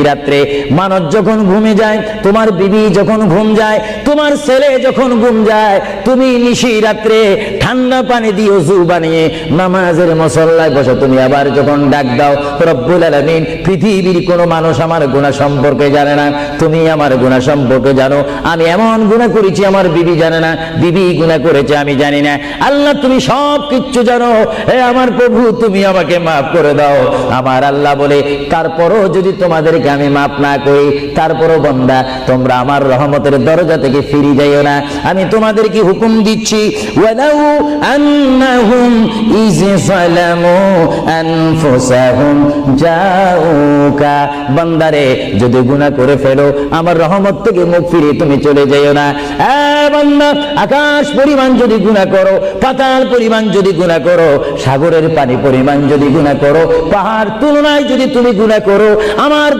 রাত্রে মানুষ যখন ঘুমে যায়, তোমার বিবি যখন ঘুম যায়, তোমার ছেলে যখন ঘুম যায়, তুমি নিশি রাত্রে ঠান্ডা পানি দিয়ে ওযু বানিয়ে নামাজের মুসল্লায় বসো। তুমি আবার যখন ডাক দাও, রব্বুল আলামিন, পৃথিবীর কোনো মানুষ আমার গুনাহ সম্পর্কে জানে না, তুমি আমার গুনাহ সম্পর্কে জানো। আমি এমন গুনাহ করেছি আমার বিবি জানে না, বিবি গুনাহ করেছে আমি জানি না। আল্লাহ তুমি সব কিচ্ছু জানো, হে আমার প্রভু তুমি আমাকে মাফ করে দাও। আমার আল্লাহ বলে, তারপরও যদি তোমাদের আমি মাফ না করি, তারপরও বান্দা তোমরা আমার রহমতের দরজা থেকে ফিরে যাইও না। আমি তোমাদেরকে হুকুম দিচ্ছি, ওয়ালাউ আন্নাহুম ইয যালামু আনফুসাহুম জাউকা, বান্দারে যদি গুনাহ করে ফেলো আমার রহমত থেকে মুখ ফিরিয়ে তুমি চলে যাইও না। বান্দা, আকাশ পরিমাণ যদি গুনাহ করো, পাতাল পরিমাণ যদি গুনাহ করো, সাগরের পানি পরিমাণ যদি গুনাহ করো, পাহাড় তুলনায় যদি তুমি গুনাহ করো, আমার